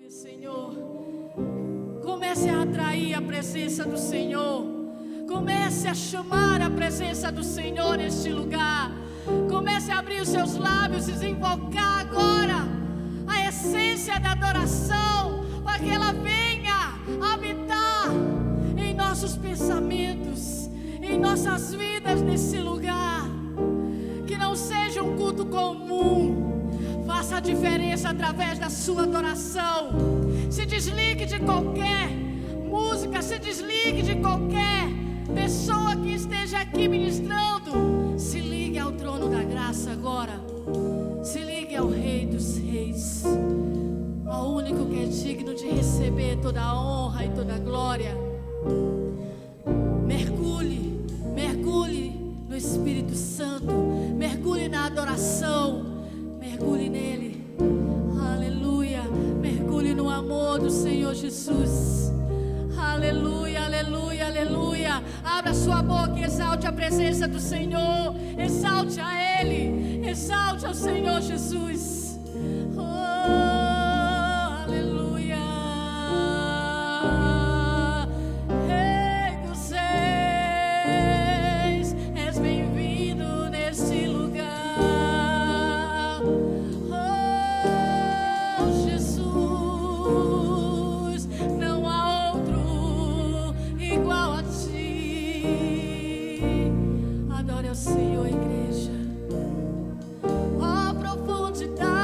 Senhor, comece a atrair a presença do Senhor, comece a chamar a presença do Senhor neste lugar, comece a abrir os seus lábios e invocar agora a essência da adoração, para que ela venha habitar em nossos pensamentos, em nossas vidas nesse lugar. Que não seja um culto comum. Faça a diferença através da sua adoração. Se desligue de qualquer música, se desligue de qualquer pessoa que esteja aqui ministrando. Se ligue ao trono da graça agora. Se ligue ao Rei dos Reis, ao único que é digno de receber toda a honra e toda a glória. Mergulhe, mergulhe no Espírito Santo, mergulhe na adoração, mergulhe nele, aleluia, mergulhe no amor do Senhor Jesus, aleluia, aleluia, aleluia. Abra sua boca e exalte a presença do Senhor, exalte a Ele, exalte ao Senhor Jesus. Senhor, igreja, ó profundidade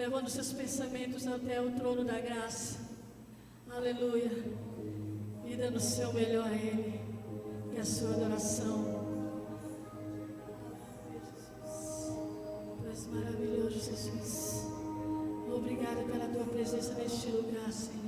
levando seus pensamentos até o trono da graça. Aleluia. E dando o seu melhor a Ele e a sua adoração. Tu és maravilhoso, Jesus. Obrigada pela tua presença neste lugar, Senhor.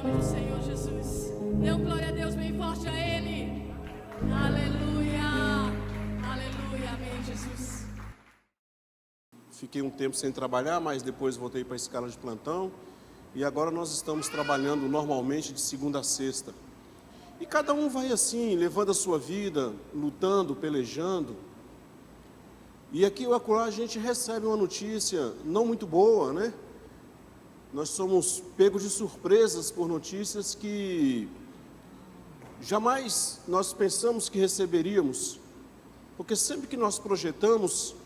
nome do Senhor Jesus. Dê um glória a Deus bem forte a Ele. Aleluia. Aleluia. Amém, Jesus. Fiquei um tempo sem trabalhar, mas depois voltei para a escala de plantão. E agora nós estamos trabalhando normalmente de segunda a sexta. E cada um vai assim, levando a sua vida, lutando, pelejando. E aqui ou acolá a gente recebe uma notícia não muito boa, né? Nós somos pegos de surpresas por notícias que jamais nós pensamos que receberíamos. Porque sempre que nós projetamos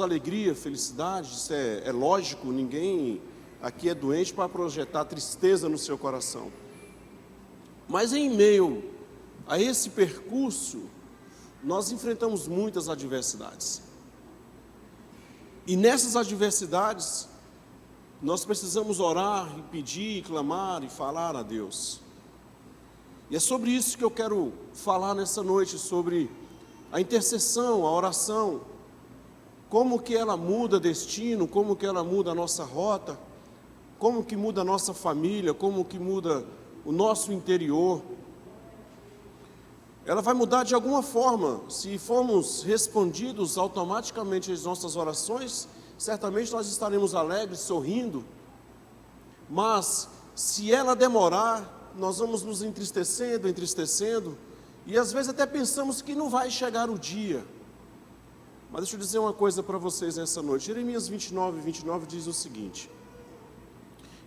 alegria, felicidade, isso é lógico, ninguém aqui é doente para projetar tristeza no seu coração. Mas em meio a esse percurso, nós enfrentamos muitas adversidades. E nessas adversidades, nós precisamos orar e pedir, e clamar e falar a Deus. E é sobre isso que eu quero falar nessa noite, sobre a intercessão, a oração, como que ela muda destino, como que ela muda a nossa rota, como que muda a nossa família, como que muda o nosso interior. Ela vai mudar de alguma forma. Se formos respondidos automaticamente às nossas orações, certamente nós estaremos alegres, sorrindo. Mas se ela demorar, nós vamos nos entristecendo, e às vezes até pensamos que não vai chegar o dia. Mas deixa eu dizer uma coisa para vocês nessa noite. Jeremias 29 diz o seguinte: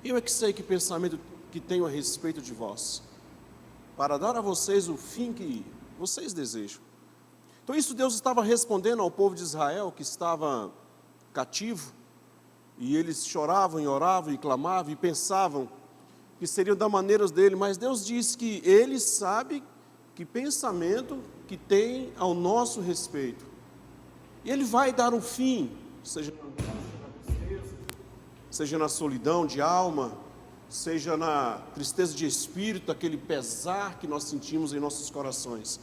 eu é que sei que pensamento que tenho a respeito de vós, para dar a vocês o fim que vocês desejam. Então isso Deus estava respondendo ao povo de Israel que estava cativo, e eles choravam e oravam e clamavam e pensavam que seriam da maneira dele, mas Deus diz que Ele sabe que pensamento que tem ao nosso respeito, e Ele vai dar um fim, seja na angústia, na tristeza, seja na solidão de alma, seja na tristeza de espírito, aquele pesar que nós sentimos em nossos corações.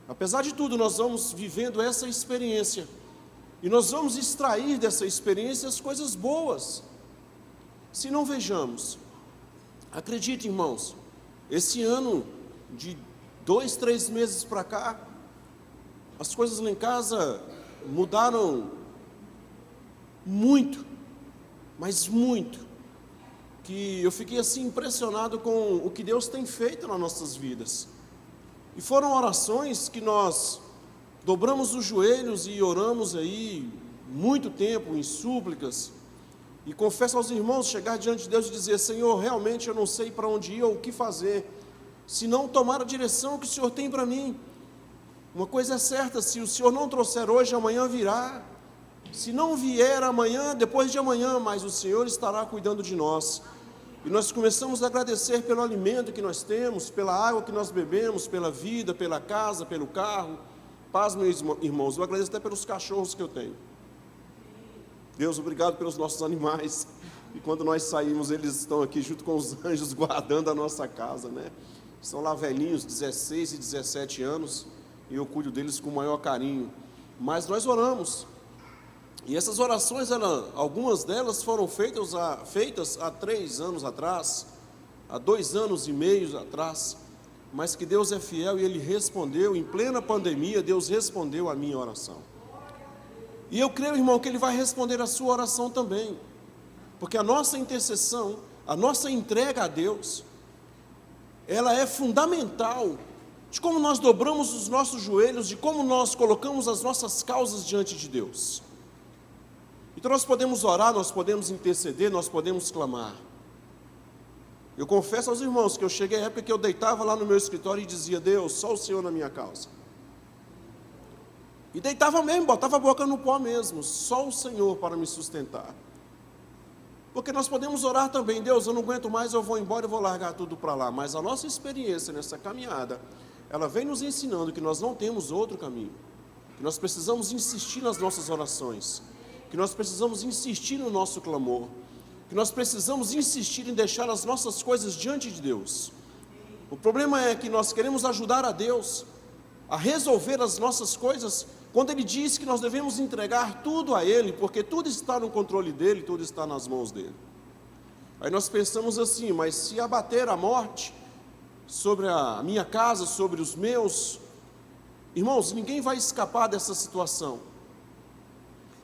Apesar de tudo, nós vamos vivendo essa experiência, e nós vamos extrair dessa experiência as coisas boas. Se não vejamos, acredite, irmãos, esse ano, de 2-3 meses para cá, as coisas lá em casa mudaram muito, mas muito, que eu fiquei assim impressionado com o que Deus tem feito nas nossas vidas. E foram orações que nós dobramos os joelhos e oramos aí muito tempo em súplicas. E confesso aos irmãos, chegar diante de Deus e dizer: Senhor, realmente eu não sei para onde ir ou o que fazer, se não tomar a direção que o Senhor tem para mim. Uma coisa é certa, se o Senhor não trouxer hoje, amanhã virá. Se não vier amanhã, depois de amanhã, mas o Senhor estará cuidando de nós. E nós começamos a agradecer pelo alimento que nós temos, pela água que nós bebemos, pela vida, pela casa, pelo carro. Paz, meus irmãos, eu agradeço até pelos cachorros que eu tenho. Deus, obrigado pelos nossos animais. E quando nós saímos, eles estão aqui junto com os anjos, guardando a nossa casa, né? São lá velhinhos, 16 e 17 anos, e eu cuido deles com o maior carinho. Mas nós oramos. E essas orações, algumas delas foram feitas há 3 anos atrás, há 2 anos e meio atrás, mas que Deus é fiel e Ele respondeu, em plena pandemia, Deus respondeu a minha oração. E eu creio, irmão, que Ele vai responder a sua oração também, porque a nossa intercessão, a nossa entrega a Deus, ela é fundamental, de como nós dobramos os nossos joelhos, de como nós colocamos as nossas causas diante de Deus. Então nós podemos orar, nós podemos interceder, nós podemos clamar. Eu confesso aos irmãos que eu cheguei à época que eu deitava lá no meu escritório e dizia: Deus, só o Senhor na minha causa. E deitava mesmo, botava a boca no pó mesmo, só o Senhor para me sustentar. Porque nós podemos orar também: Deus, eu não aguento mais, eu vou embora, eu vou largar tudo para lá. Mas a nossa experiência nessa caminhada, ela vem nos ensinando que nós não temos outro caminho, que nós precisamos insistir nas nossas orações, que nós precisamos insistir no nosso clamor, que nós precisamos insistir em deixar as nossas coisas diante de Deus. O problema é que nós queremos ajudar a Deus a resolver as nossas coisas, quando Ele diz que nós devemos entregar tudo a Ele, porque tudo está no controle dEle, tudo está nas mãos dEle. Aí nós pensamos assim: mas se abater a morte sobre a minha casa, sobre os meus irmãos, ninguém vai escapar dessa situação.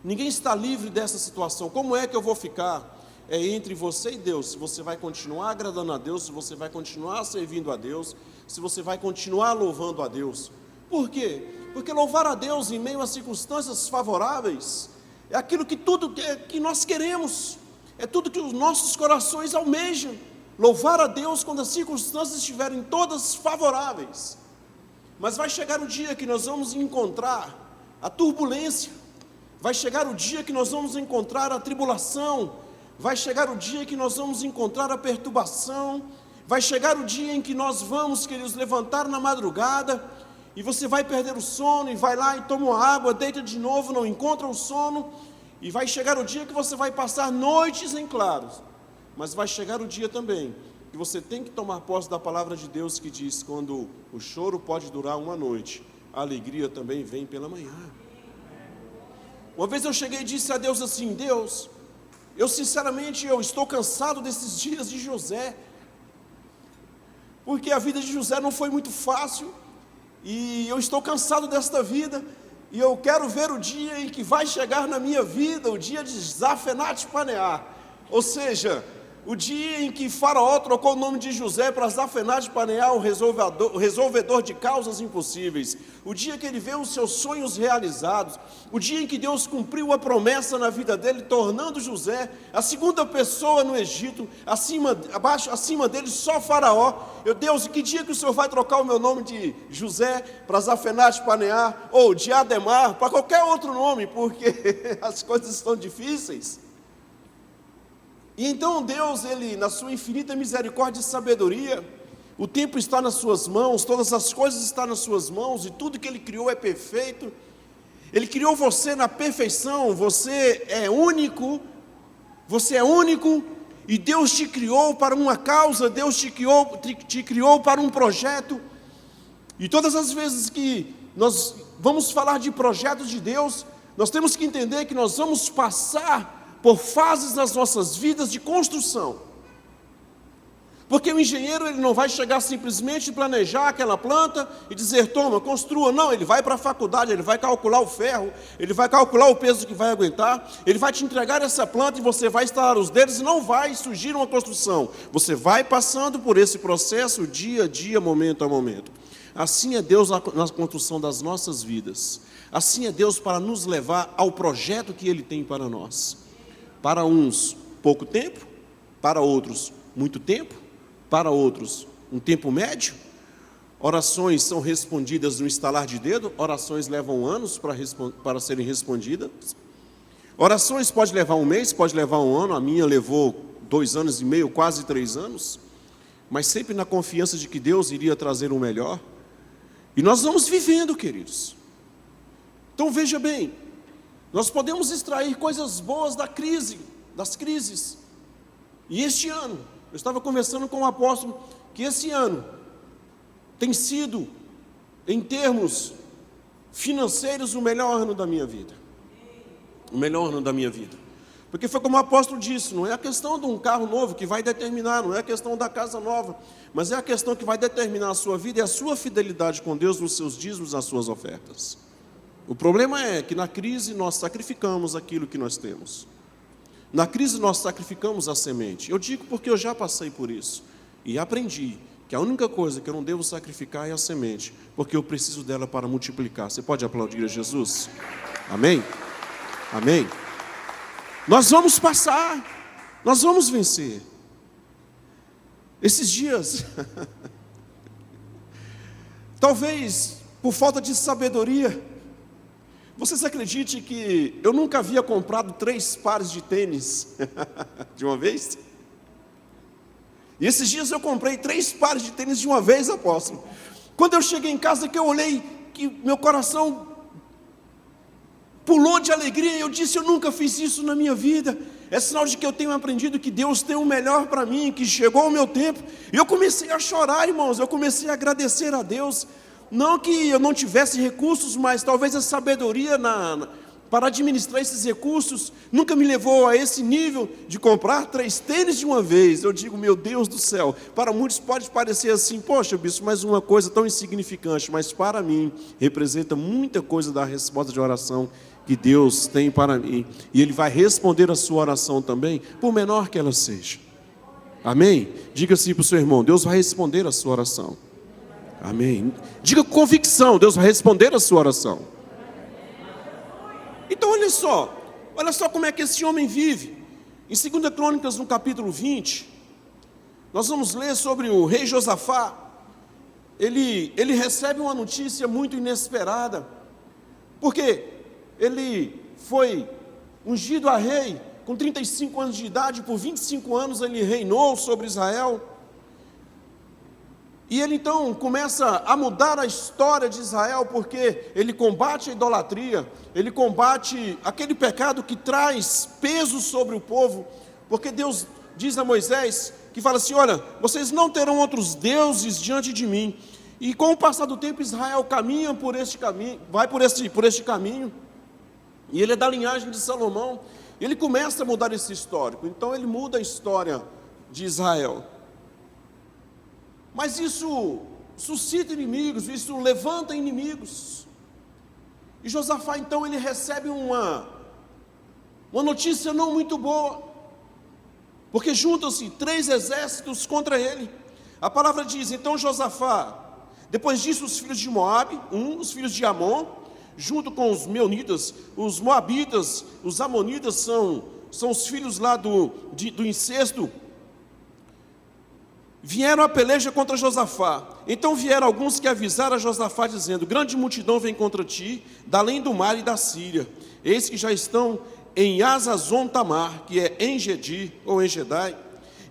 Ninguém está livre dessa situação. Como é que eu vou ficar? É entre você e Deus, se você vai continuar agradando a Deus, se você vai continuar servindo a Deus, se você vai continuar louvando a Deus. Por quê? Porque louvar a Deus em meio a circunstâncias favoráveis é aquilo que tudo que nós queremos, é tudo que os nossos corações almejam. Louvar a Deus quando as circunstâncias estiverem todas favoráveis. Mas vai chegar o dia que nós vamos encontrar a turbulência, vai chegar o dia que nós vamos encontrar a tribulação, vai chegar o dia que nós vamos encontrar a perturbação, vai chegar o dia em que nós vamos, queridos, levantar na madrugada, e você vai perder o sono, e vai lá e toma uma água, deita de novo, não encontra o sono, e vai chegar o dia que você vai passar noites em claros, mas vai chegar o dia também, que você tem que tomar posse da palavra de Deus, que diz: quando o choro pode durar uma noite, a alegria também vem pela manhã. Uma vez eu cheguei e disse a Deus assim: Deus, eu sinceramente estou cansado desses dias de José, porque a vida de José não foi muito fácil, e eu estou cansado desta vida, e eu quero ver o dia em que vai chegar na minha vida, o dia de Zafenat Paneah, ou seja, o dia em que Faraó trocou o nome de José para Zafenat Paneah, o resolvedor de causas impossíveis, o dia que ele vê os seus sonhos realizados, o dia em que Deus cumpriu a promessa na vida dele, tornando José a segunda pessoa no Egito, acima dele só Faraó. Deus, que dia que o Senhor vai trocar o meu nome de José para Zafenat Paneah, ou de Ademar, para qualquer outro nome, porque as coisas estão difíceis. E então Deus, Ele, na sua infinita misericórdia e sabedoria, o tempo está nas suas mãos, todas as coisas estão nas suas mãos, e tudo que Ele criou é perfeito. Ele criou você na perfeição, você é único, e Deus te criou para uma causa, Deus te criou para um projeto. E todas as vezes que nós vamos falar de projetos de Deus, nós temos que entender que nós vamos passar por fases nas nossas vidas de construção, porque o engenheiro, ele não vai chegar simplesmente planejar aquela planta e dizer: toma, construa. Não, ele vai para a faculdade, ele vai calcular o ferro, ele vai calcular o peso que vai aguentar, ele vai te entregar essa planta e você vai estalar os dedos e não vai surgir uma construção. Você vai passando por esse processo dia a dia, momento a momento. Assim é Deus na construção das nossas vidas, assim é Deus para nos levar ao projeto que Ele tem para nós. Para uns, pouco tempo, para outros, muito tempo, para outros, um tempo médio. Orações são respondidas no estalar de dedo, orações levam anos para serem respondidas. Orações pode levar um mês, pode levar um ano, a minha levou 2 anos e meio, quase 3 anos, mas sempre na confiança de que Deus iria trazer o melhor. E nós vamos vivendo, queridos. Então veja bem, nós podemos extrair coisas boas das crises. E este ano, eu estava conversando com o apóstolo, que esse ano tem sido, em termos financeiros, o melhor ano da minha vida. O melhor ano da minha vida. Porque foi como o apóstolo disse, não é a questão de um carro novo que vai determinar, não é a questão da casa nova, mas é a questão que vai determinar a sua vida, é a sua fidelidade com Deus nos seus dízimos, nas suas ofertas. O problema é que na crise nós sacrificamos aquilo que nós temos. Na crise nós sacrificamos a semente. Eu digo porque eu já passei por isso. E aprendi que a única coisa que eu não devo sacrificar é a semente, porque eu preciso dela para multiplicar. Você pode aplaudir a Jesus? Amém? Amém? Nós vamos passar, nós vamos vencer. Esses dias, talvez por falta de sabedoria, vocês acreditem que eu nunca havia comprado 3 pares de tênis de uma vez? E esses dias eu comprei 3 pares de tênis de uma vez, apóstolo. Quando eu cheguei em casa, que eu olhei, que meu coração pulou de alegria, eu disse: eu nunca fiz isso na minha vida. É sinal de que eu tenho aprendido que Deus tem o melhor para mim, que chegou o meu tempo. E eu comecei a chorar, irmãos, eu comecei a agradecer a Deus. Não que eu não tivesse recursos, mas talvez a sabedoria para administrar esses recursos, nunca me levou a esse nível de comprar 3 tênis de uma vez. Eu digo, meu Deus do céu, para muitos pode parecer assim, poxa bispo, mas uma coisa tão insignificante, mas para mim, representa muita coisa da resposta de oração que Deus tem para mim, e Ele vai responder a sua oração também, por menor que ela seja. Amém? Diga assim para o seu irmão, Deus vai responder a sua oração. Amém? Diga com convicção, Deus vai responder a sua oração. Então olha só como é que esse homem vive. Em 2 Crônicas, no capítulo 20, nós vamos ler sobre o rei Josafá. Ele recebe uma notícia muito inesperada, porque ele foi ungido a rei com 35 anos de idade, por 25 anos ele reinou sobre Israel. E ele então começa a mudar a história de Israel, porque ele combate a idolatria, ele combate aquele pecado que traz peso sobre o povo, porque Deus diz a Moisés, que fala assim, olha, vocês não terão outros deuses diante de mim. E com o passar do tempo, Israel caminha por este caminho, vai por este caminho, e ele é da linhagem de Salomão, e ele começa a mudar esse histórico, então ele muda a história de Israel. Mas isso suscita inimigos, isso levanta inimigos. E Josafá então ele recebe uma notícia não muito boa, porque juntam-se 3 exércitos contra ele. A palavra diz, então Josafá, depois disso os filhos de Moabe, os filhos de Amon, junto com os meunitas, os moabitas, os amonitas são os filhos lá do incesto, vieram a peleja contra Josafá. Então vieram alguns que avisaram a Josafá, dizendo, grande multidão vem contra ti, da além do mar e da Síria. Eis que já estão em Hazazon Tamar, que é Engedi, ou Engedai.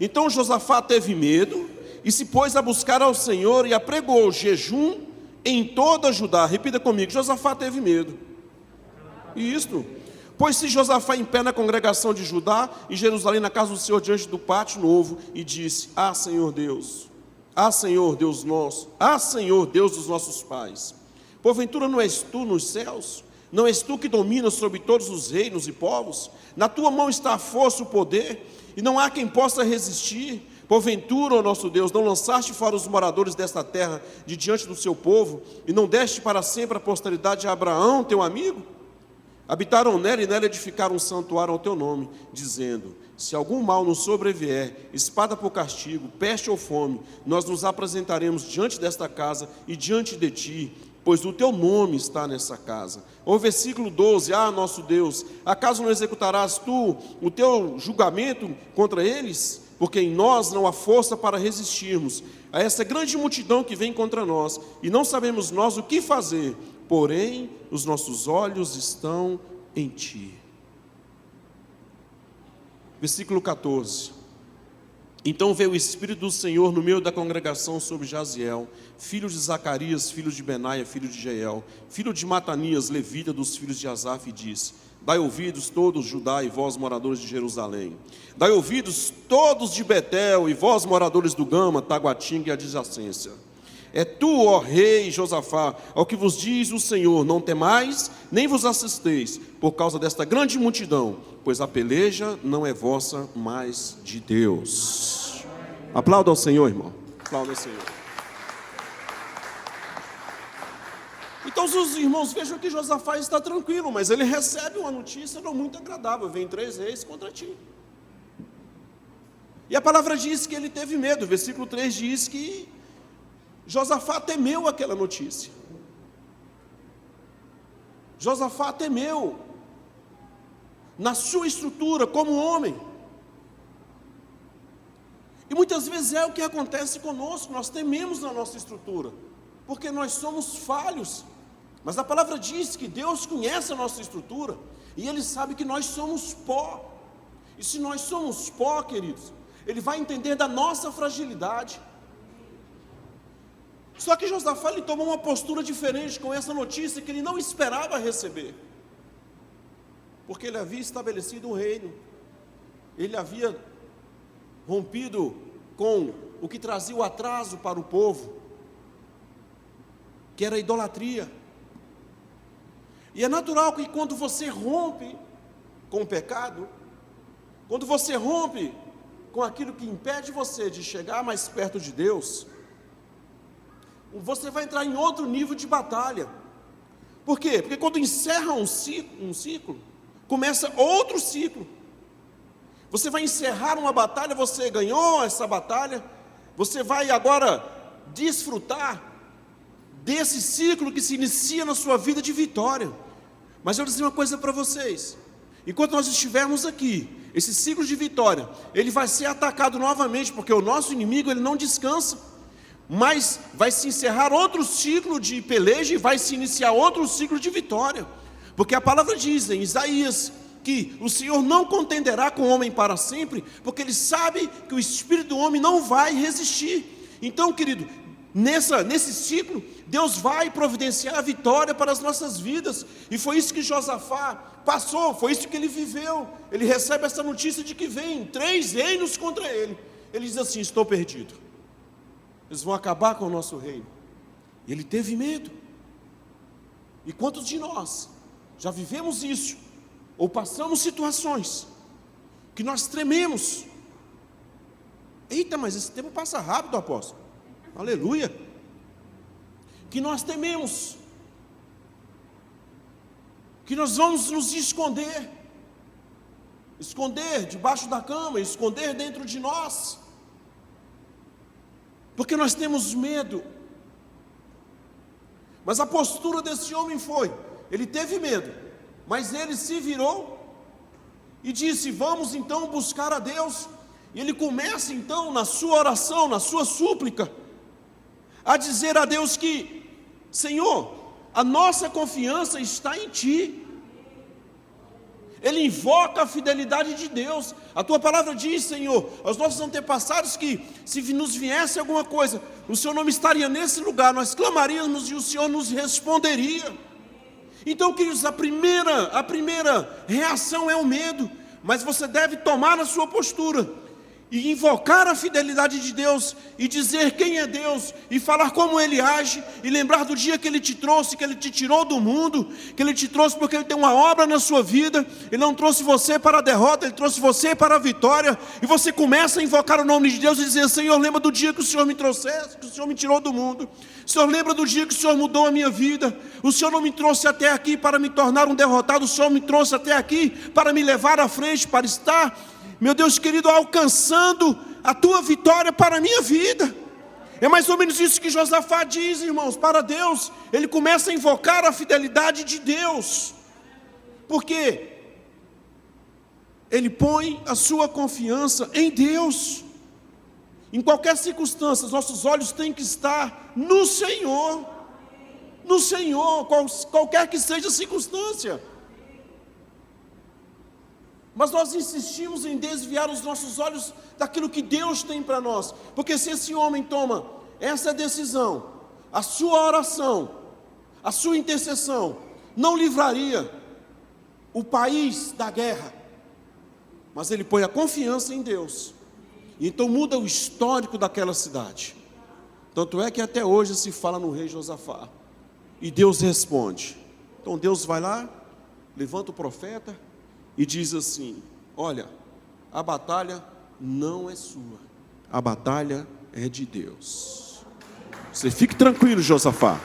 Então Josafá teve medo, e se pôs a buscar ao Senhor, e apregou jejum em toda Judá. Repita comigo, Josafá teve medo. E isto... Pôs-se Josafá em pé na congregação de Judá e Jerusalém, na casa do Senhor, diante do pátio novo, e disse, Senhor Deus nosso, Senhor Deus dos nossos pais, porventura não és tu nos céus? Não és tu que dominas sobre todos os reinos e povos? Na tua mão está a força, o poder, e não há quem possa resistir. Porventura, ó nosso Deus, não lançaste fora os moradores desta terra de diante do seu povo, e não deste para sempre a posteridade a Abraão, teu amigo? Habitaram nela e nela edificaram um santuário ao teu nome, dizendo, se algum mal nos sobrevier, espada por castigo, peste ou fome, nós nos apresentaremos diante desta casa e diante de ti, pois o teu nome está nessa casa. O versículo 12, nosso Deus, acaso não executarás tu o teu julgamento contra eles? Porque em nós não há força para resistirmos a essa grande multidão que vem contra nós, e não sabemos nós o que fazer, porém, os nossos olhos estão em ti. Versículo 14. Então veio o Espírito do Senhor no meio da congregação sobre Jaziel, filho de Zacarias, filho de Benaia, filho de Jeiel, filho de Matanias, levita dos filhos de Asaf, e disse, dai ouvidos todos Judá e vós moradores de Jerusalém, dai ouvidos todos de Betel e vós moradores do Gama, Taguatinga e adjacência. É tu, ó rei Josafá, ao que vos diz o Senhor, não temais, nem vos assusteis, por causa desta grande multidão, pois a peleja não é vossa, mas de Deus. Aplauda ao Senhor, irmão. Aplauda ao Senhor. Então os irmãos vejam que Josafá está tranquilo, mas ele recebe uma notícia não muito agradável, vem 3 reis contra ti. E a palavra diz que ele teve medo, o versículo 3 diz que Josafá temeu aquela notícia. Josafá temeu na sua estrutura como homem. E muitas vezes é o que acontece conosco, nós tememos na nossa estrutura, porque nós somos falhos. Mas a palavra diz que Deus conhece a nossa estrutura, e Ele sabe que nós somos pó. E se nós somos pó, queridos, Ele vai entender da nossa fragilidade. Só que Josafá ele tomou uma postura diferente com essa notícia que ele não esperava receber, porque ele havia estabelecido um reino, ele havia rompido com o que trazia o atraso para o povo, que era a idolatria. E é natural que quando você rompe com o pecado, quando você rompe com aquilo que impede você de chegar mais perto de Deus, você vai entrar em outro nível de batalha. Por quê? Porque quando encerra um ciclo, começa outro ciclo. Você vai encerrar uma batalha, você ganhou essa batalha, você vai agora desfrutar desse ciclo que se inicia na sua vida de vitória. Mas eu vou dizer uma coisa para vocês: enquanto nós estivermos aqui, esse ciclo de vitória, ele vai ser atacado novamente, porque o nosso inimigo, ele não descansa. Mas vai se encerrar outro ciclo de peleja e vai se iniciar outro ciclo de vitória. Porque a palavra diz em Isaías que o Senhor não contenderá com o homem para sempre, porque Ele sabe que o espírito do homem não vai resistir. Então, querido, nesse ciclo, Deus vai providenciar a vitória para as nossas vidas. E foi isso que Josafá passou, foi isso que ele viveu. Ele recebe essa notícia de que vem 3 reinos contra ele. Ele diz assim: estou perdido, eles vão acabar com o nosso reino. E ele teve medo. E quantos de nós já vivemos isso, ou passamos situações que nós trememos? Eita, mas esse tempo passa rápido, apóstolo. Aleluia. Que nós tememos, que nós vamos nos esconder debaixo da cama, esconder dentro de nós, porque nós temos medo. Mas a postura desse homem foi: ele teve medo, mas ele se virou e disse: vamos então buscar a Deus. E ele começa então na sua oração, na sua súplica, a dizer a Deus que: Senhor, a nossa confiança está em Ti. Ele invoca a fidelidade de Deus. A Tua palavra diz, Senhor, aos nossos antepassados, que se nos viesse alguma coisa, o Senhor não estaria nesse lugar, nós clamaríamos e o Senhor nos responderia. Então, queridos, a primeira reação é o medo, mas você deve tomar a sua postura e invocar a fidelidade de Deus, e dizer quem é Deus, e falar como Ele age, e lembrar do dia que Ele te trouxe, que Ele te tirou do mundo, que Ele te trouxe porque Ele tem uma obra na sua vida. Ele não trouxe você para a derrota, Ele trouxe você para a vitória. E você começa a invocar o nome de Deus e dizer: Senhor, lembra do dia que o Senhor me trouxesse, que o Senhor me tirou do mundo. Senhor, lembra do dia que o Senhor mudou a minha vida. O Senhor não me trouxe até aqui para me tornar um derrotado, o Senhor me trouxe até aqui para me levar à frente, para estar, meu Deus querido, alcançando a Tua vitória para a minha vida. É mais ou menos isso que Josafá diz, irmãos, para Deus. Ele começa a invocar a fidelidade de Deus, porque ele põe a sua confiança em Deus. Em qualquer circunstância, os nossos olhos têm que estar no Senhor. No Senhor, qualquer que seja a circunstância. Mas nós insistimos em desviar os nossos olhos daquilo que Deus tem para nós. Porque se esse homem toma essa decisão, a sua oração, a sua intercessão, não livraria o país da guerra. Mas ele põe a confiança em Deus. E então muda o histórico daquela cidade. Tanto é que até hoje se fala no rei Josafá. E Deus responde. Então Deus vai lá, levanta o profeta e diz assim: olha, a batalha não é sua, a batalha é de Deus. Você fique tranquilo, Josafá.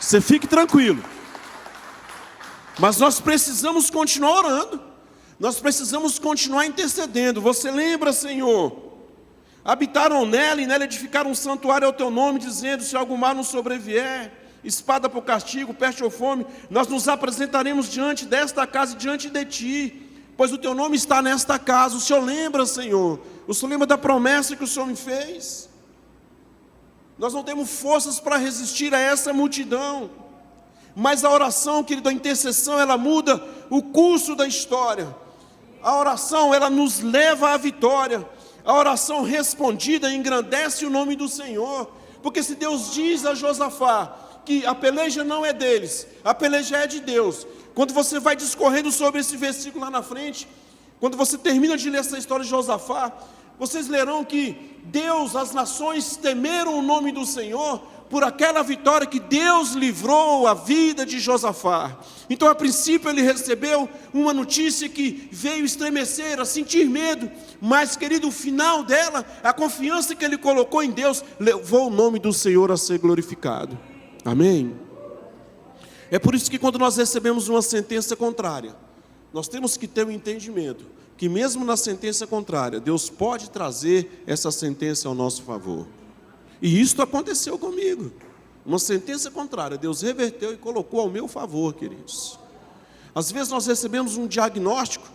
Você fique tranquilo. Mas nós precisamos continuar orando. Nós precisamos continuar intercedendo. Você lembra, Senhor? Habitaram nela e nela edificaram um santuário ao Teu nome, dizendo: se algo mal nos sobrevier, espada por castigo, peste ou fome, nós nos apresentaremos diante desta casa e diante de Ti, pois o Teu nome está nesta casa. O Senhor lembra, Senhor? O Senhor lembra da promessa que o Senhor me fez? Nós não temos forças para resistir a essa multidão, mas a oração, querido, a intercessão, ela muda o curso da história. A oração, ela nos leva à vitória. A oração respondida engrandece o nome do Senhor, porque se Deus diz a Josafá que a peleja não é deles, a peleja é de Deus. Quando você vai discorrendo sobre esse versículo lá na frente, quando você termina de ler essa história de Josafá, vocês lerão que Deus, as nações temeram o nome do Senhor, por aquela vitória que Deus livrou a vida de Josafá. Então, a princípio, ele recebeu uma notícia que veio estremecer, a sentir medo, mas, querido, o final dela, a confiança que ele colocou em Deus, levou o nome do Senhor a ser glorificado. Amém? É por isso que quando nós recebemos uma sentença contrária, nós temos que ter um entendimento, que mesmo na sentença contrária, Deus pode trazer essa sentença ao nosso favor. E isto aconteceu comigo. Uma sentença contrária, Deus reverteu e colocou ao meu favor, queridos. Às vezes nós recebemos um diagnóstico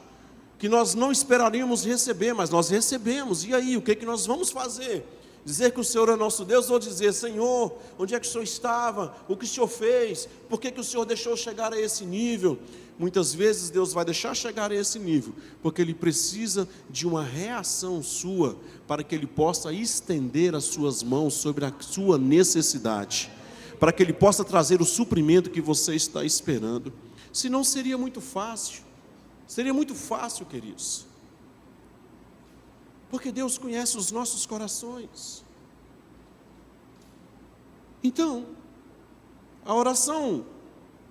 que nós não esperaríamos receber, mas nós recebemos. E aí, o que nós vamos fazer? Dizer que o Senhor é nosso Deus, ou dizer: Senhor, onde é que o Senhor estava? O que o Senhor fez? Por que o Senhor deixou chegar a esse nível? Muitas vezes Deus vai deixar chegar a esse nível, porque Ele precisa de uma reação sua, para que Ele possa estender as suas mãos sobre a sua necessidade, para que Ele possa trazer o suprimento que você está esperando. Senão seria muito fácil, queridos. Porque Deus conhece os nossos corações. Então, a oração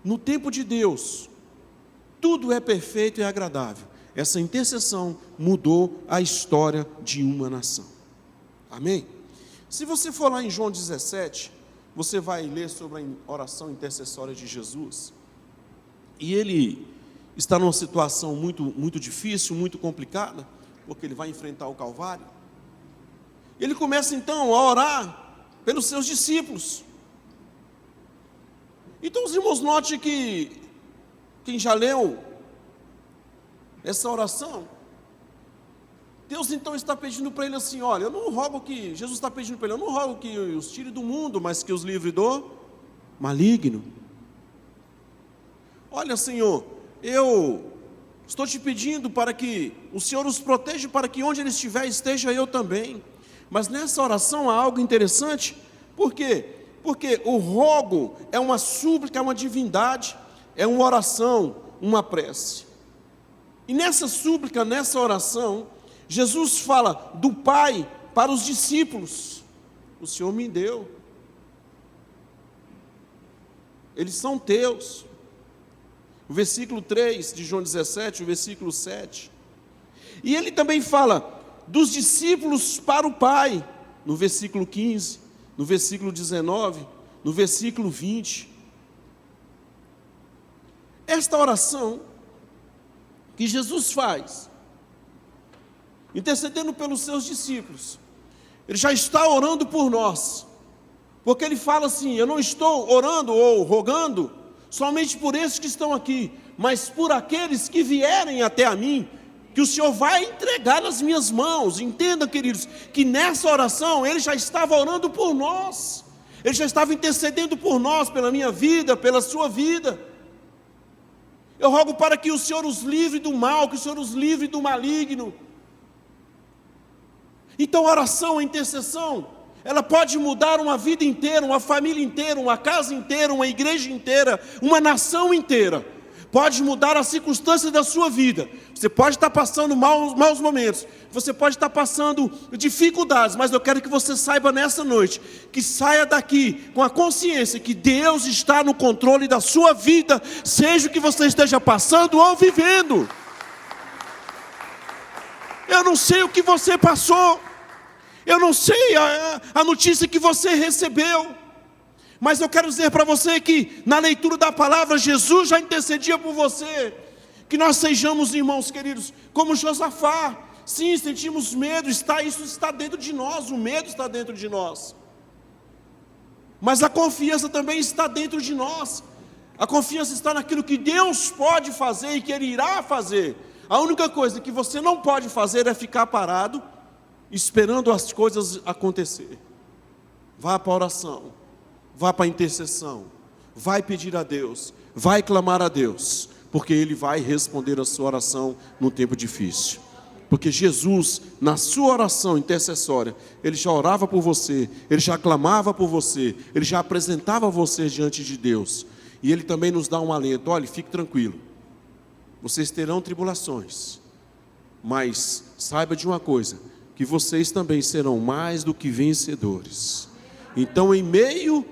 no tempo de Deus, tudo é perfeito e agradável. Essa intercessão mudou a história de uma nação. Amém? Se você for lá em João 17, você vai ler sobre a oração intercessória de Jesus. E ele está numa situação muito difícil, muito complicada, porque ele vai enfrentar o Calvário. Ele começa então a orar pelos seus discípulos. Então os irmãos, note que quem já leu essa oração, Deus então está pedindo para ele assim: olha, eu não rogo que, Jesus está pedindo para ele, eu não rogo que os tire do mundo, mas que os livre do maligno. Olha, Senhor, eu estou te pedindo para que o Senhor os proteja, para que onde Ele estiver, esteja eu também. Mas nessa oração há algo interessante. Por quê? Porque o rogo é uma súplica, é uma divindade, é uma oração, uma prece. E nessa súplica, nessa oração, Jesus fala do Pai para os discípulos: o Senhor me deu, eles são teus. O versículo 3 de João 17, o versículo 7. E ele também fala dos discípulos para o Pai, no versículo 15, no versículo 19, no versículo 20. Esta oração que Jesus faz, intercedendo pelos seus discípulos, Ele já está orando por nós, porque Ele fala assim: eu não estou orando ou rogando somente por esses que estão aqui, mas por aqueles que vierem até a mim, que o Senhor vai entregar nas minhas mãos. Entenda, queridos, que nessa oração Ele já estava orando por nós, Ele já estava intercedendo por nós, pela minha vida, pela sua vida. Eu rogo para que o Senhor os livre do mal, que o Senhor os livre do maligno. Então a oração, a intercessão, ela pode mudar uma vida inteira, uma família inteira, uma casa inteira, uma igreja inteira, uma nação inteira. Pode mudar as circunstâncias da sua vida. Você pode estar passando maus momentos, você pode estar passando dificuldades, mas eu quero que você saiba nessa noite, que saia daqui com a consciência que Deus está no controle da sua vida, seja o que você esteja passando ou vivendo. Eu não sei o que você passou, eu não sei a notícia que você recebeu, mas eu quero dizer para você que na leitura da palavra, Jesus já intercedia por você. Que nós sejamos, irmãos queridos, como Josafá. Sim, sentimos medo, isso está dentro de nós, o medo está dentro de nós. Mas a confiança também está dentro de nós. A confiança está naquilo que Deus pode fazer e que Ele irá fazer. A única coisa que você não pode fazer é ficar parado, esperando as coisas acontecer. Vá para a oração, vá para a intercessão, vai pedir a Deus, vai clamar a Deus, porque Ele vai responder a sua oração no tempo difícil. Porque Jesus, na sua oração intercessória, Ele já orava por você, Ele já clamava por você, Ele já apresentava você diante de Deus. E Ele também nos dá um alento: olhe, fique tranquilo, vocês terão tribulações, mas saiba de uma coisa, que vocês também serão mais do que vencedores. Então, em meio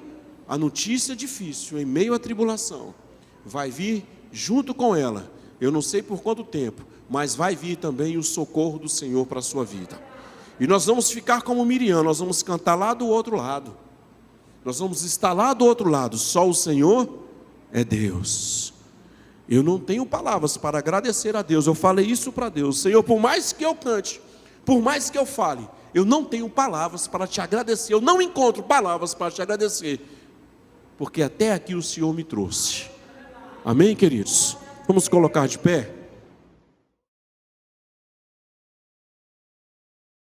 à notícia difícil, em meio à tribulação, vai vir junto com ela, eu não sei por quanto tempo, mas vai vir também o socorro do Senhor para a sua vida. E nós vamos ficar como Miriam, nós vamos cantar lá do outro lado. Nós vamos estar lá do outro lado, só o Senhor é Deus. Eu não tenho palavras para agradecer a Deus, eu falei isso para Deus: Senhor, por mais que eu cante, por mais que eu fale, eu não tenho palavras para te agradecer, eu não encontro palavras para te agradecer, porque até aqui o Senhor me trouxe. Amém, queridos? Vamos colocar de pé?